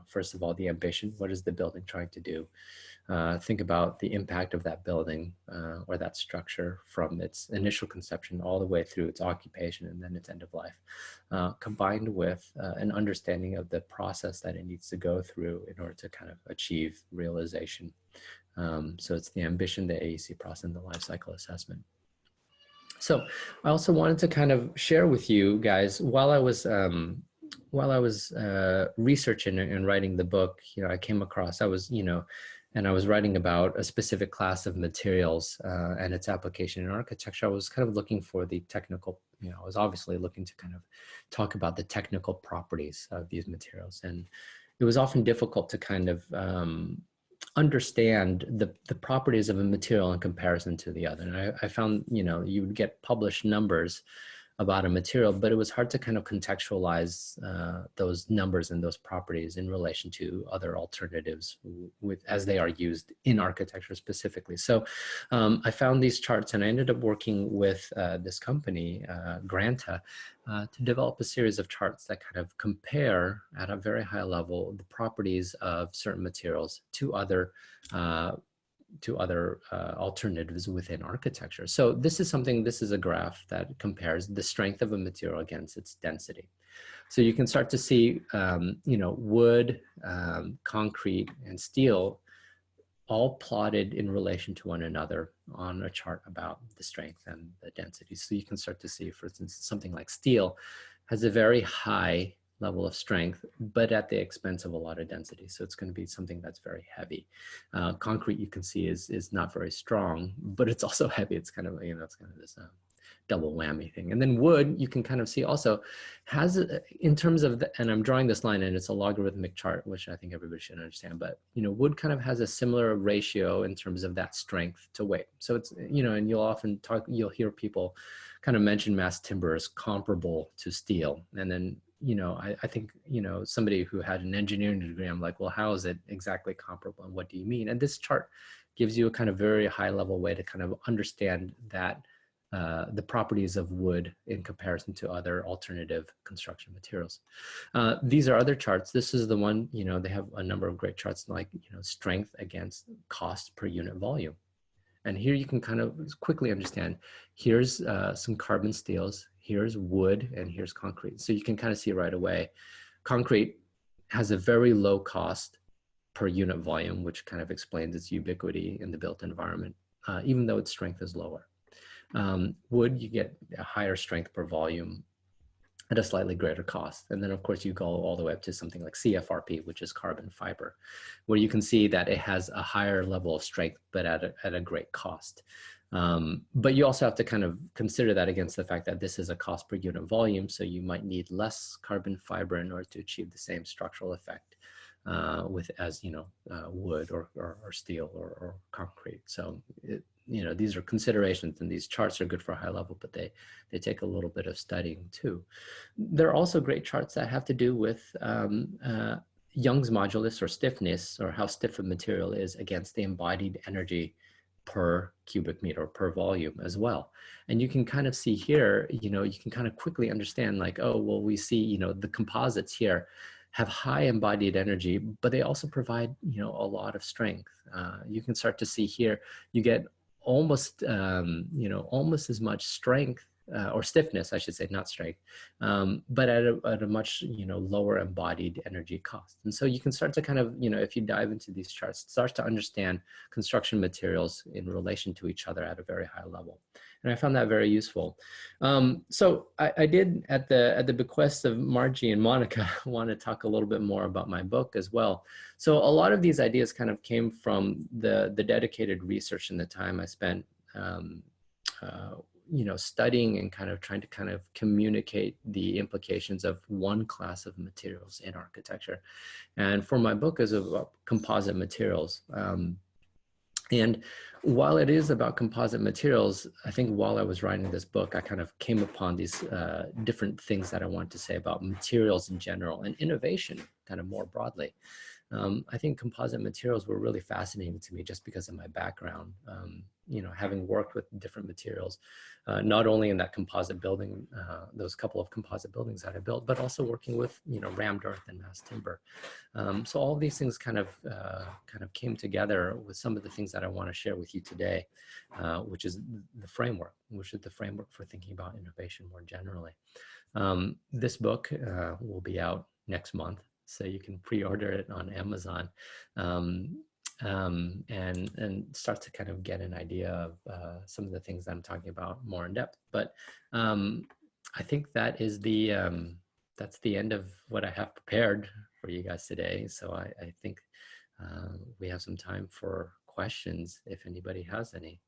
first of all, the ambition. What is the building trying to do? Think about the impact of that building or that structure from its initial conception all the way through its occupation and then its end of life, combined with an understanding of the process that it needs to go through in order to kind of achieve realization. So it's the ambition, the AEC process, and the life cycle assessment. So I also wanted to kind of share with you guys, while I was researching and writing the book, I came across, and I was writing about a specific class of materials and its application in architecture. I was kind of looking for the technical, I was obviously looking to kind of talk about the technical properties of these materials. And it was often difficult to kind of understand the properties of a material in comparison to the other. And I found, you would get published numbers about a material, but it was hard to kind of contextualize those numbers and those properties in relation to other alternatives as they are used in architecture specifically. So I found these charts, and I ended up working with this company, Granta, to develop a series of charts that kind of compare at a very high level the properties of certain materials to other alternatives within architecture. So this is a graph that compares the strength of a material against its density. So you can start to see, wood, concrete, and steel all plotted in relation to one another on a chart about the strength and the density. So you can start to see, for instance, something like steel has a very high level of strength, but at the expense of a lot of density. So it's going to be something that's very heavy. Concrete, you can see, is not very strong, but it's also heavy. It's kind of, it's kind of this double whammy thing. And then wood, you can kind of see also has, in terms of, and I'm drawing this line and it's a logarithmic chart, which I think everybody should understand, but, wood kind of has a similar ratio in terms of that strength to weight. So it's, and you'll hear people kind of mention mass timber as comparable to steel. And then, I think, somebody who had an engineering degree, I'm like, well, how is it exactly comparable and what do you mean? And this chart gives you a kind of very high level way to kind of understand that the properties of wood in comparison to other alternative construction materials. These are other charts. This is the one, they have a number of great charts like, strength against cost per unit volume. And here you can kind of quickly understand, here's some carbon steels, here's wood, and here's concrete. So you can kind of see right away, concrete has a very low cost per unit volume, which kind of explains its ubiquity in the built environment, even though its strength is lower. Wood, you get a higher strength per volume at a slightly greater cost. And then of course you go all the way up to something like CFRP, which is carbon fiber, where you can see that it has a higher level of strength, but at a great cost. But you also have to kind of consider that against the fact that this is a cost per unit volume. So you might need less carbon fiber in order to achieve the same structural effect as wood or steel or concrete. So these are considerations, and these charts are good for a high level, but they take a little bit of studying too. There are also great charts that have to do with Young's modulus or stiffness, or how stiff a material is against the embodied energy per cubic meter or per volume as well. And you can kind of see here, you can kind of quickly understand like, oh, well, we see, the composites here have high embodied energy, but they also provide, a lot of strength. You can start to see here, you get almost, almost as much strength or stiffness, I should say, not strength, but at a much, lower embodied energy cost. And so you can start to kind of, if you dive into these charts, start to understand construction materials in relation to each other at a very high level. And I found that very useful. So I did, at the bequest of Margie and Monica, want to talk a little bit more about my book as well. So a lot of these ideas kind of came from the dedicated research and the time I spent studying and kind of trying to kind of communicate the implications of one class of materials in architecture. And for my book is about composite materials. And while it is about composite materials, I think while I was writing this book, I kind of came upon these different things that I wanted to say about materials in general and innovation kind of more broadly. I think composite materials were really fascinating to me just because of my background. Having worked with different materials, not only in that composite building, those couple of composite buildings that I built, but also working with, rammed earth and mass timber. So all of these things kind of came together with some of the things that I want to share with you today, which is the framework for thinking about innovation more generally. This book will be out next month, so you can pre-order it on Amazon, and start to kind of get an idea of some of the things that I'm talking about more in depth. But I think that is that's the end of what I have prepared for you guys today. So I think we have some time for questions if anybody has any.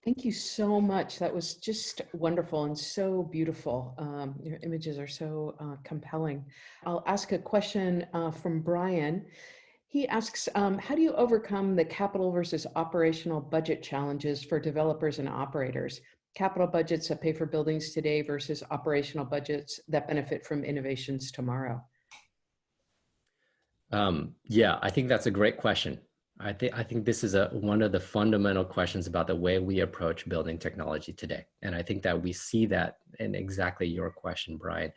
Thank you so much. That was just wonderful and so beautiful. Your images are so compelling. I'll ask a question from Brian. He asks, how do you overcome the capital versus operational budget challenges for developers and operators? Capital budgets that pay for buildings today versus operational budgets that benefit from innovations tomorrow? Yeah, I think that's a great question. I think this is one of the fundamental questions about the way we approach building technology today. And I think that we see that in exactly your question, Brian.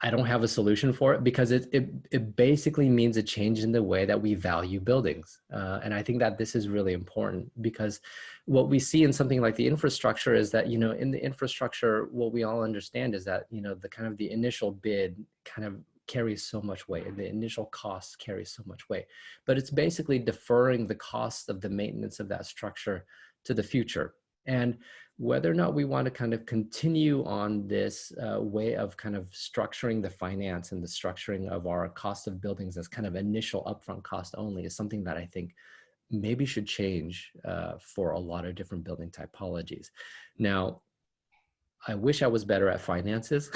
I don't have a solution for it because it basically means a change in the way that we value buildings. And I think that this is really important because what we see in something like the infrastructure is that, in the infrastructure, what we all understand is that, the initial bid kind of carries so much weight, and the initial costs carry so much weight. But it's basically deferring the cost of the maintenance of that structure to the future. And whether or not we want to kind of continue on this way of kind of structuring the finance and the structuring of our cost of buildings as kind of initial upfront cost only is something that I think maybe should change for a lot of different building typologies. Now, I wish I was better at finances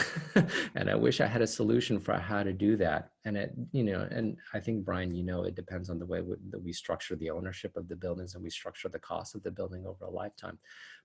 and I wish I had a solution for how to do that. And and I think, Brian, it depends on the way that we structure the ownership of the buildings and we structure the cost of the building over a lifetime.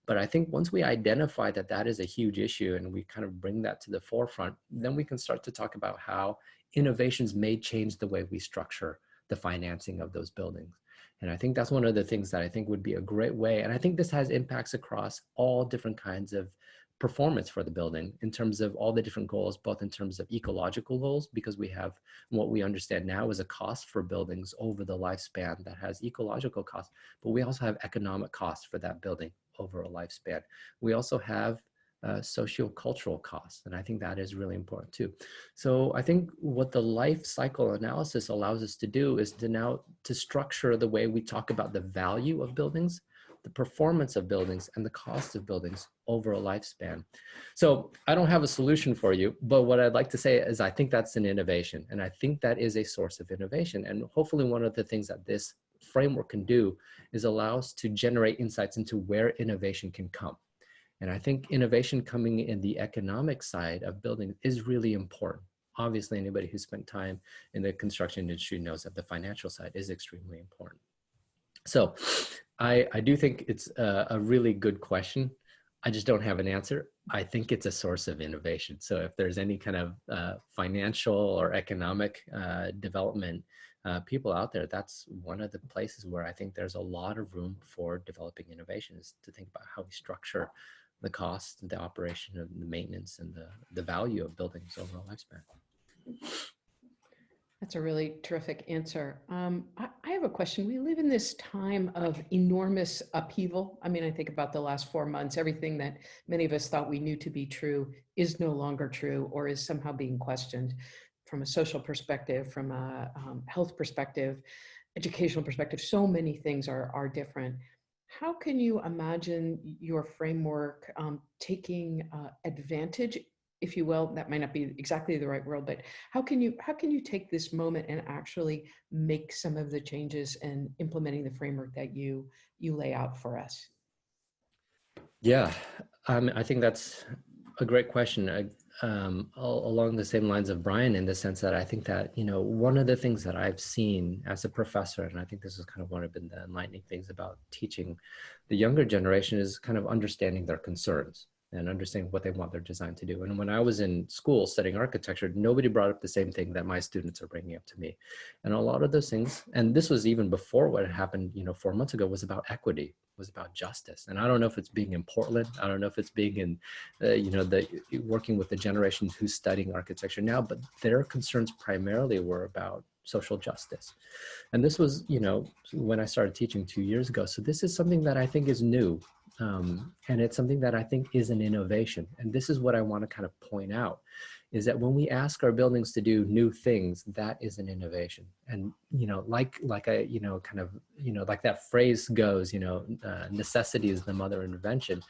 But I think once we identify that that is a huge issue and we kind of bring that to the forefront, then we can start to talk about how innovations may change the way we structure the financing of those buildings. And I think that's one of the things that I think would be a great way. And I think this has impacts across all different kinds of performance for the building in terms of all the different goals, both in terms of ecological goals, because we have what we understand now is a cost for buildings over the lifespan that has ecological costs, but we also have economic costs for that building over a lifespan. We also have socio-cultural costs, and I think that is really important too. So I think what the life cycle analysis allows us to do is to structure the way we talk about the value of buildings, the performance of buildings, and the cost of buildings over a lifespan. So I don't have a solution for you, but what I'd like to say is I think that's an innovation, and I think that is a source of innovation. And hopefully one of the things that this framework can do is allow us to generate insights into where innovation can come. And I think innovation coming in the economic side of building is really important. Obviously, anybody who spent time in the construction industry knows that the financial side is extremely important. So I do think it's a really good question. I just don't have an answer. I think it's a source of innovation. So if there's any kind of financial or economic development people out there, that's one of the places where I think there's a lot of room for developing innovations to think about how we structure the cost, the operation of the maintenance, and the value of buildings over a lifespan. That's a really terrific answer. I have a question. We live in this time of enormous upheaval. I mean, I think about the last 4 months, everything that many of us thought we knew to be true is no longer true or is somehow being questioned from a social perspective, from a health perspective, educational perspective. So many things are different. How can you imagine your framework taking advantage, if you will? That might not be exactly the right word, but how can you take this moment and actually make some of the changes and implementing the framework that you lay out for us? Yeah, I think that's a great question. Along the same lines of Brian, in the sense that I think that, one of the things that I've seen as a professor, and I think this is kind of one of the enlightening things about teaching the younger generation, is kind of understanding their concerns. and understanding what they want their design to do. And when I was in school studying architecture, nobody brought up the same thing that my students are bringing up to me. And a lot of those things, and this was even before what had happened, 4 months ago, was about equity, was about justice. And I don't know if it's being in Portland, I don't know if it's being in, working with the generation who's studying architecture now, but their concerns primarily were about social justice. And this was, when I started teaching 2 years ago. So this is something that I think is new. And it's something that I think is an innovation. And this is what I want to kind of point out, is that when we ask our buildings to do new things, that is an innovation. And, like that phrase goes, necessity is the mother of invention.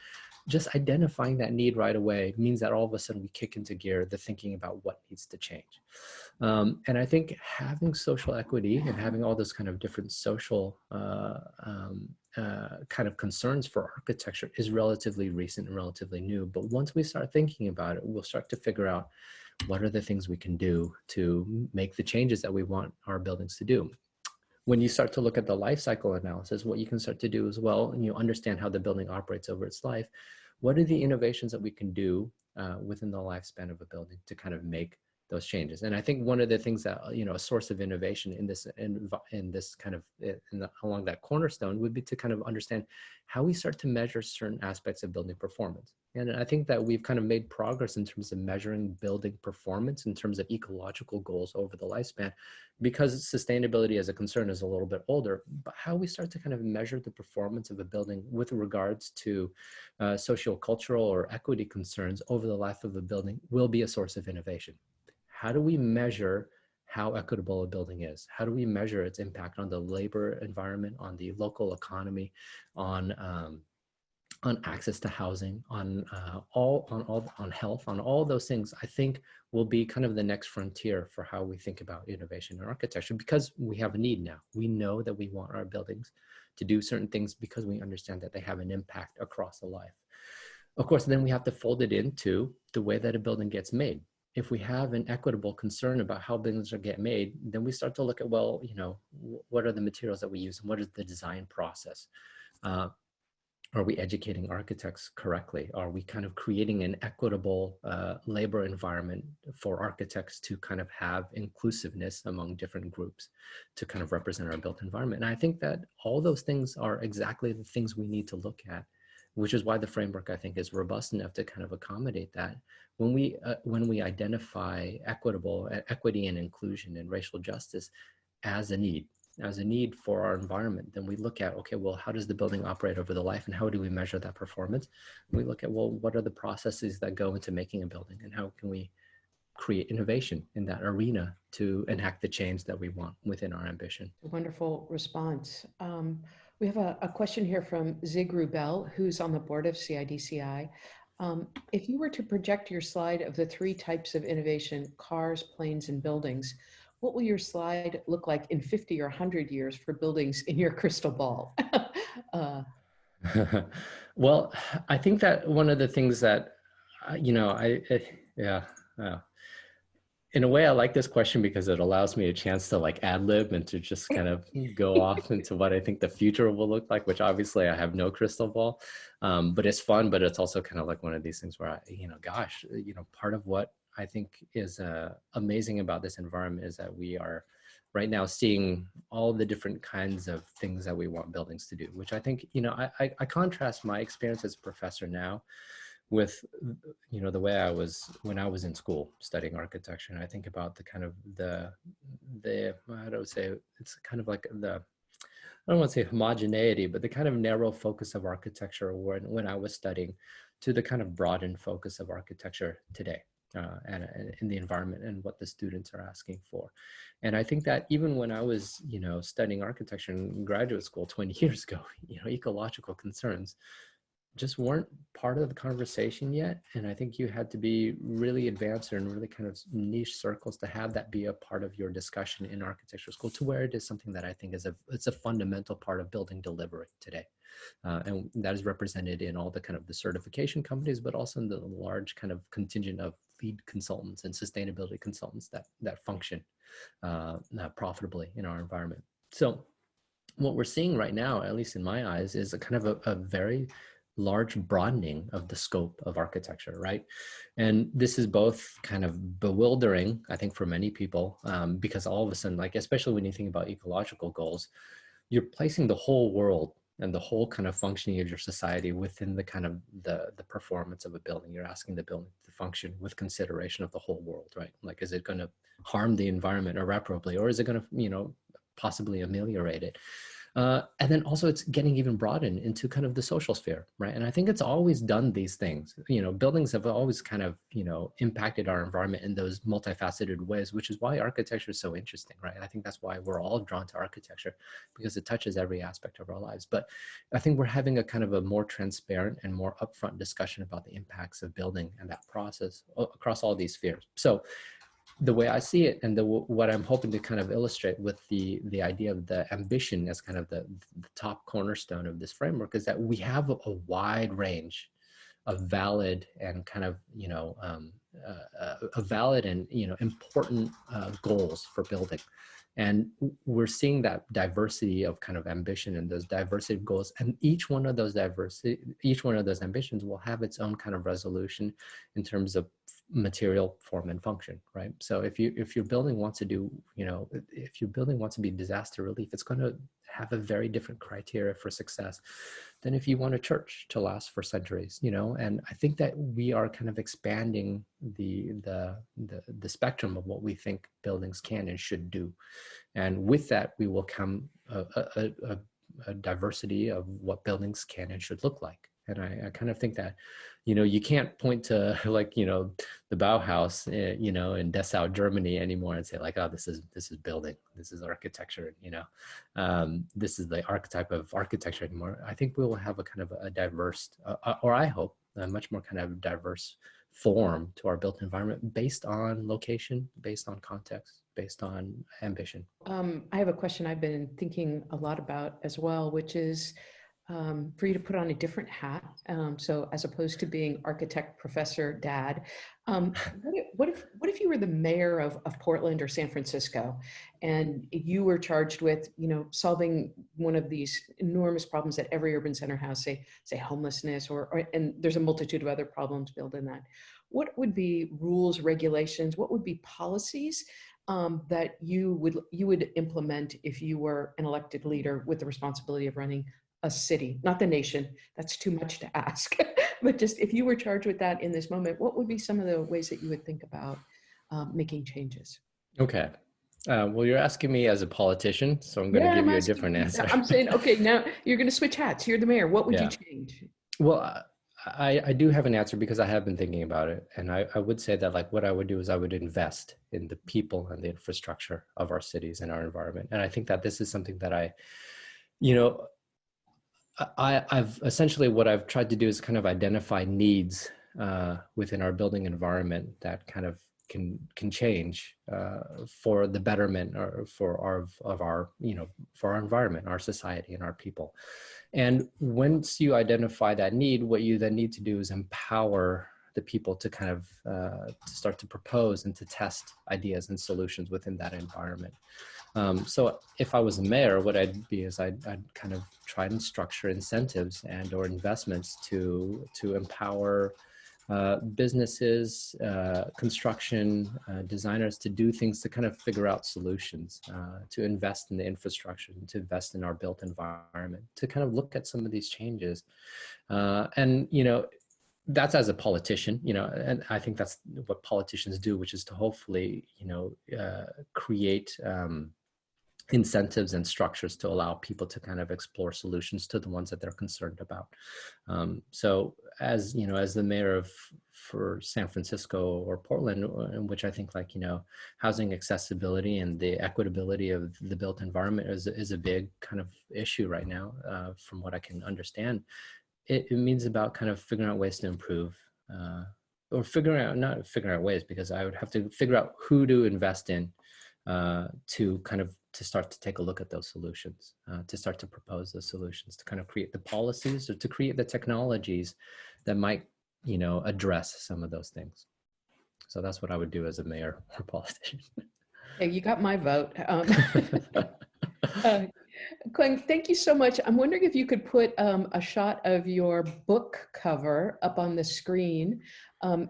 Just identifying that need right away means that all of a sudden we kick into gear the thinking about what needs to change. And I think having social equity and having all those kind of different social kind of concerns for architecture is relatively recent and relatively new. But once we start thinking about it, we'll start to figure out what are the things we can do to make the changes that we want our buildings to do. When you start to look at the life cycle analysis, what you can start to do as well, and you understand how the building operates over its life, what are the innovations that we can do within the lifespan of a building to kind of make those changes? And I think one of the things that, a source of innovation in this kind of along that cornerstone would be to kind of understand how we start to measure certain aspects of building performance. And I think that we've kind of made progress in terms of measuring building performance in terms of ecological goals over the lifespan, because sustainability as a concern is a little bit older. But how we start to kind of measure the performance of a building with regards to sociocultural or equity concerns over the life of a building will be a source of innovation. How do we measure how equitable a building is? How do we measure its impact on the labor environment, on the local economy, on access to housing, on health, on all those things? I think will be kind of the next frontier for how we think about innovation in architecture, because we have a need now. We know that we want our buildings to do certain things because we understand that they have an impact across the life. Of course, then we have to fold it into the way that a building gets made. If we have an equitable concern about how buildings are get made, then we start to look at, well, what are the materials that we use and what is the design process? Are we educating architects correctly? Are we kind of creating an equitable labor environment for architects to kind of have inclusiveness among different groups to kind of represent our built environment? And I think that all those things are exactly the things we need to look at, which is why the framework, I think, is robust enough to kind of accommodate that. When we identify equity and inclusion and racial justice as a need for our environment, then we look at, okay, well, how does the building operate over the life and how do we measure that performance? We look at, well, what are the processes that go into making a building and how can we create innovation in that arena to enact the change that we want within our ambition? Wonderful response. We have a question here from Zig Rubel, who's on the board of CIDCI. If you were to project your slide of the 3 types of innovation, cars, planes, and buildings, what will your slide look like in 50 or 100 years for buildings in your crystal ball? Well, I think that one of the things that, in a way, I like this question because it allows me a chance to like ad lib and to just kind of go off into what I think the future will look like, which obviously I have no crystal ball, but it's fun, but it's also kind of like one of these things where part of what I think is amazing about this environment is that we are right now seeing all the different kinds of things that we want buildings to do, which I think, I contrast my experience as a professor now with, the way I was when I was in school studying architecture. And I think about the kind of I don't say, it's kind of like I don't want to say homogeneity, but the kind of narrow focus of architecture when I was studying to the kind of broadened focus of architecture today. And in the environment and what the students are asking for. And I think that even when I was, studying architecture in graduate school 20 years ago, ecological concerns just weren't part of the conversation yet. And I think you had to be really advanced in really kind of niche circles to have that be a part of your discussion in architecture school, to where it is something that I think it's a fundamental part of building delivery today. And that is represented in all the kind of the certification companies, but also in the large kind of contingent of lead consultants and sustainability consultants that function profitably in our environment. So what we're seeing right now, at least in my eyes, is a kind of a very large broadening of the scope of architecture, right? And this is both kind of bewildering, I think, for many people, because all of a sudden, like, especially when you think about ecological goals, you're placing the whole world and the whole kind of functioning of your society within the kind of the performance of a building. You're asking the building to function with consideration of the whole world, right? Like, is it going to harm the environment irreparably, or is it going to, you know, possibly ameliorate it? And then also it's getting even broadened into kind of the social sphere, right? And I think it's always done these things. You know, buildings have always kind of, you know, impacted our environment in those multifaceted ways, which is why architecture is so interesting, right? And I think that's why we're all drawn to architecture, because it touches every aspect of our lives. But I think we're having a kind of a more transparent and more upfront discussion about the impacts of building and that process across all these spheres. So the way I see it, and what I'm hoping to kind of illustrate with the idea of the ambition as kind of the top cornerstone of this framework, is that we have a wide range of valid and kind of, you know, a valid and, you know, important goals for building. And we're seeing that diversity of kind of ambition and those diversity of goals, and each one of those ambitions will have its own kind of resolution in terms of material, form, and function, right? So if your building wants to do, you know, if your building wants to be disaster relief, it's going to have a very different criteria for success than if you want a church to last for centuries, you know. And I think that we are kind of expanding the spectrum of what we think buildings can and should do, and with that we will come a diversity of what buildings can and should look like. And I kind of think that, you know, you can't point to, like, you know, the Bauhaus, you know, in Dessau, Germany anymore and say like, oh, this is building, this is architecture, you know, this is the archetype of architecture anymore. I think we will have a kind of a diverse, or I hope, a much more kind of diverse form to our built environment based on location, based on context, based on ambition. I have a question I've been thinking a lot about as well, which is for you to put on a different hat. So as opposed to being architect, professor, dad, what if you were the mayor of Portland or San Francisco, and you were charged with, you know, solving one of these enormous problems that every urban center has, say homelessness, and there's a multitude of other problems built in that. What would be rules, regulations? What would be policies that you would implement if you were an elected leader with the responsibility of running a city, not the nation? That's too much to ask. But just if you were charged with that in this moment, what would be some of the ways that you would think about making changes? Okay. Well, you're asking me as a politician, so I'm going to Yeah, give I'm you a asking different you. answer. I'm saying, okay, now you're going to switch hats. You're the mayor. What would you Yeah. change? Well, I do have an answer because I have been thinking about it. And I would say that, like, what I would do is I would invest in the people and the infrastructure of our cities and our environment. And I think that this is something that you know, I've essentially, what I've tried to do is kind of identify needs within our building environment that kind of can change for the betterment or for our you know, for our environment, our society, and our people. And once you identify that need, what you then need to do is empower the people to kind of to start to propose and to test ideas and solutions within that environment. So if I was a mayor, what I'd be is I'd kind of try and structure incentives and or investments to empower businesses, construction designers to do things, to kind of figure out solutions, to invest in the infrastructure, to invest in our built environment, to kind of look at some of these changes. And, you know, that's as a politician, you know, and I think that's what politicians do, which is to hopefully, you know, create incentives and structures to allow people to kind of explore solutions to the ones that they're concerned about. So as, you know, as the mayor for San Francisco or Portland, in which I think, like, you know, housing accessibility and the equitability of the built environment is a big kind of issue right now, from what I can understand. It means about kind of figuring out ways to improve, or not figuring out ways, because I would have to figure out who to invest in, to kind of to start to take a look at those solutions, to start to propose those solutions, to kind of create the policies or to create the technologies that might, you know, address some of those things. So that's what I would do as a mayor or politician. Hey, you got my vote. Quang, thank you so much. I'm wondering if you could put a shot of your book cover up on the screen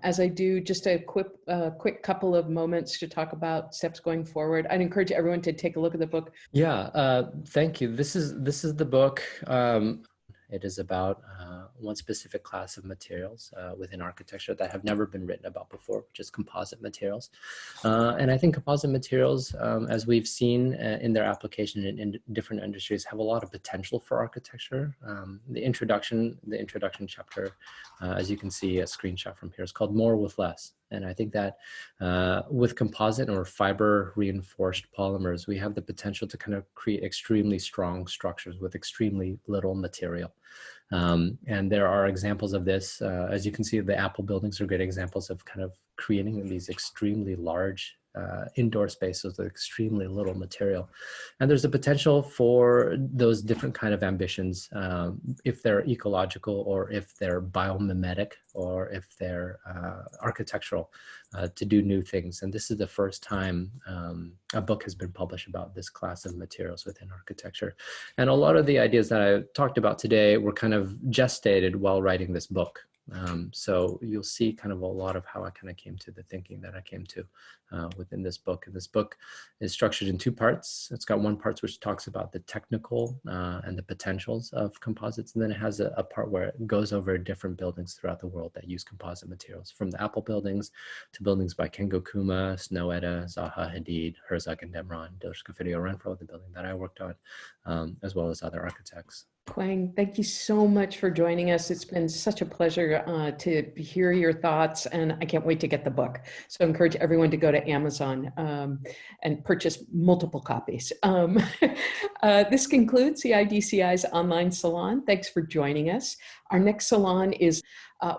as I do just a quick couple of moments to talk about steps going forward. I'd encourage everyone to take a look at the book. Yeah, thank you. This is the book. It is about one specific class of materials within architecture that have never been written about before, which is composite materials. And I think composite materials, as we've seen in their application in different industries, have a lot of potential for architecture. The introduction chapter, as you can see, a screenshot from here, is called More with Less. And I think that with composite or fiber reinforced polymers, we have the potential to kind of create extremely strong structures with extremely little material. And there are examples of this. As you can see, the Apple buildings are great examples of kind of creating these extremely large indoor spaces with extremely little material. And there's a potential for those different kind of ambitions, if they're ecological or if they're biomimetic or if they're architectural, to do new things. And this is the first time a book has been published about this class of materials within architecture. And a lot of the ideas that I talked about today were kind of gestated while writing this book. So you'll see kind of a lot of how I kind of came to the thinking that I came to within this book. And this book is structured in two parts. It's got one part which talks about the technical and the potentials of composites. And then it has a part where it goes over different buildings throughout the world that use composite materials, from the Apple buildings to buildings by Kengo Kuma, Snow-Etta, Zaha Hadid, Herzog and Demron, Dilshka Renfro, the building that I worked on, as well as other architects. Quang, thank you so much for joining us. It's been such a pleasure to hear your thoughts, and I can't wait to get the book. So I encourage everyone to go to Amazon and purchase multiple copies. This concludes CIDCI's online salon. Thanks for joining us. Our next salon is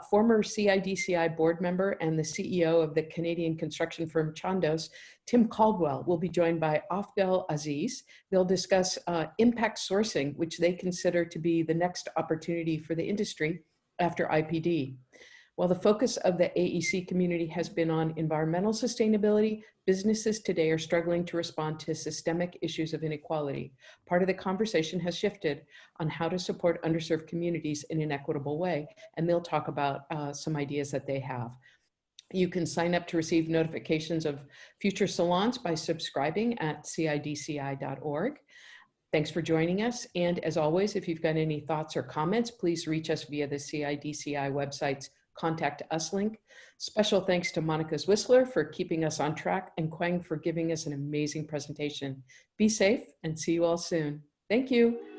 former CIDCI board member and the CEO of the Canadian construction firm Chandos, Tim Caldwell, will be joined by Afdel Aziz. They'll discuss impact sourcing, which they consider to be the next opportunity for the industry after IPD. While the focus of the AEC community has been on environmental sustainability, businesses today are struggling to respond to systemic issues of inequality. Part of the conversation has shifted on how to support underserved communities in an equitable way, and they'll talk about some ideas that they have. You can sign up to receive notifications of future salons by subscribing at CIDCI.org. Thanks for joining us. And as always, if you've got any thoughts or comments, please reach us via the CIDCI website's Contact Us link. Special thanks to Monica Zwissler for keeping us on track and Quang for giving us an amazing presentation. Be safe and see you all soon. Thank you.